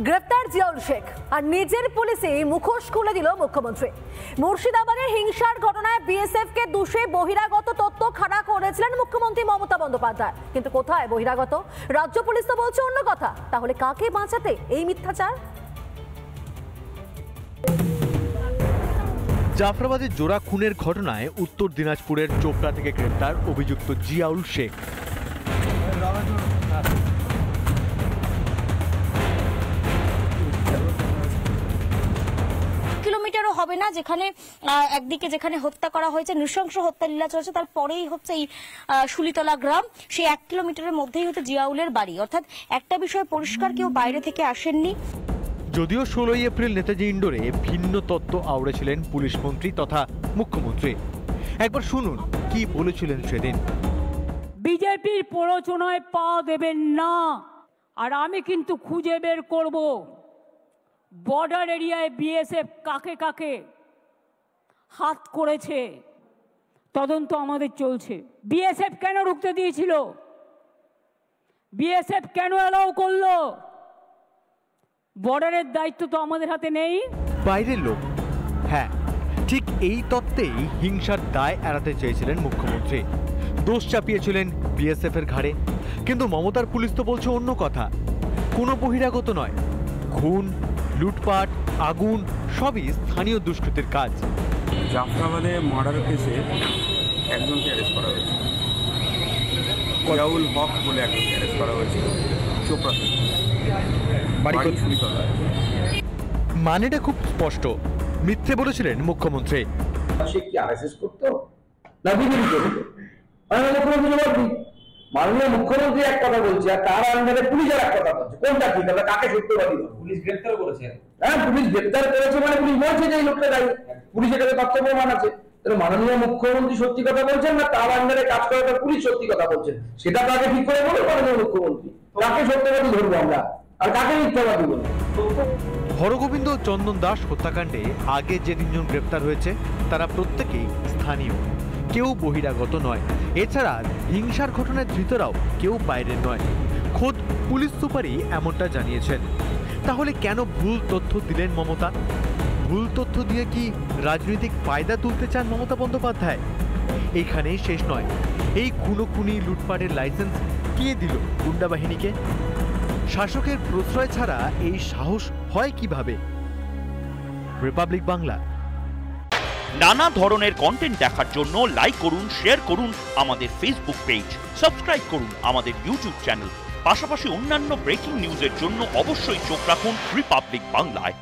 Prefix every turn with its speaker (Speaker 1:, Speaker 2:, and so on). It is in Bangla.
Speaker 1: গ্রেপ্তার জিয়াউল শেখ আর নিজের পুলিশে মুখোশ খুলে দিল মুখ্যমন্ত্রী। মুর্শিদাবাদের হিংসার ঘটনায় বিএসএফ কে দোষে বহিরাগত তথ্য খাড়া করেছিলেন মুখ্যমন্ত্রী মমতা বন্দ্যোপাধ্যায়, কিন্তু কোথায় বহিরাগত? রাজ্য পুলিশ তো বলছে অন্য কথা। তাহলে কাকে বাঁচাতে এই মিথ্যাচার?
Speaker 2: জাফরাবাদের জোড়া খুনের ঘটনায় উত্তর দিনাজপুরের চোপড়া থেকে গ্রেপ্তার অভিযুক্ত জিয়াউল শেখ।
Speaker 3: কিলোমিটারও হবে না যেখানে একদিকে যেখানে হত্যা করা হয়েছে, নৃশংস হত্যা লীলা চলছে, তারপরেই হচ্ছে এই শুলিতলা গ্রাম। সেই 1 কিলোমিটারের মধ্যেই হচ্ছে জিয়াউলের বাড়ি। অর্থাৎ একটা বিষয় পরিষ্কার, কেউ বাইরে থেকে আসেননি।
Speaker 2: যদিও 16 এপ্রিল নেতাজি ইন্ডোরে ভিন্ন তত্ত্ব আওড়েছিলেন পুলিশ মন্ত্রী তথা মুখ্যমন্ত্রী। একবার শুনুন কি বলেছিলেন সেদিন।
Speaker 4: বিজেপির প্ররোচনায় পা দেবেন না, আর আমি কিন্তু খুঁজে বের করব বর্ডার এরিয়ায় বিএসএফ কাকে কাকে হাত করেছে। তদন্ত আমাদের চলছে। বিএসএফ কেন রুখতে দিয়েছিল? বিএসএফ কেন অ্যালাউ করলো? বর্ডারের দায়িত্ব তো আমাদের হাতে নেই।
Speaker 2: বাইরের লোক, হ্যাঁ, ঠিক এই তত্ত্বেই হিংসার দায় এড়াতে চেয়েছিলেন মুখ্যমন্ত্রী। দোষ চাপিয়েছিলেন বিএসএফ এর ঘাড়ে। কিন্তু মমতার পুলিশ তো বলছে অন্য কথা। কোনো বহিরাগত নয়, খুন, লুটপাট, আগুন সবই স্থানীয় দুষ্কৃতির কাজ।
Speaker 5: জাফরাবাদে মার্ডার কেসে একজনকে অ্যারেস্ট করা হয়েছে, জিয়াউল হক বলে একজনকে অ্যারেস্ট করা হয়েছিল চোপড়া থেকে।
Speaker 2: মানেটা খুব স্পষ্ট, মিথ্যে বলেছিলেন মুখ্যমন্ত্রী।
Speaker 6: সে কি আরএসএস করতো না বিজেপি করতো? মাননীয় মুখ্যমন্ত্রী এক কথা বলছে আর তার আন্ডারে পুলিশের এক কথা বলছে। কোনটা ঠিক? আমরা কাকে সত্যবাদী? পুলিশ গ্রেপ্তার করেছে। হ্যাঁ, পুলিশ গ্রেপ্তার করেছে মানে পুলিশ বলছে যে এই লোকটা দায়ী। পুলিশের কাছে তথ্য প্রমাণ আছে। তাহলে মাননীয় মুখ্যমন্ত্রী সত্যি কথা বলছেন না তার আন্ডারে কাজ করাটা পুলিশ সত্যি কথা বলছেন? সেটা তাকে ঠিক করে বলো মাননীয় মুখ্যমন্ত্রী। কাকে সত্যবাদী ধরবো আমরা আর কাকে মিথ্যাবাদী বলবো?
Speaker 2: হরগোবিন্দ চন্দন দাস হত্যাকাণ্ডে আগে যে 3 জন গ্রেপ্তার হয়েছে তারা প্রত্যেকেই স্থানীয়, কেউ বহিরাগত নয়। এছাড়া হিংসার ঘটনায় ধৃতরাও কেউ বাইরের নয়। খোদ পুলিশ সুপারই এমনটা জানিয়েছেন। তাহলে কেন ভুল তথ্য দিলেন মমতা? ভুল তথ্য দিয়ে কি রাজনৈতিক ফায়দা তুলতে চান মমতা বন্দ্যোপাধ্যায়? এইখানেই শেষ নয়। এই খুনোখুনি লুটপাটের লাইসেন্স কে দিল গুন্ডা বাহিনীকে? শাসকের প্রশ্রয় ছাড়া এই সাহস হয় কিভাবে? রিপাবলিক বাংলা।
Speaker 7: নানা ধরনের কন্টেন্ট দেখার জন্য লাইক করুন, শেয়ার করুন আমাদের ফেসবুক পেজ, সাবস্ক্রাইব করুন আমাদের ইউটিউব চ্যানেল। পাশাপাশি অন্যান্য ব্রেকিং নিউজের জন্য অবশ্যই চোখ রাখুন রিপাবলিক বাংলায়।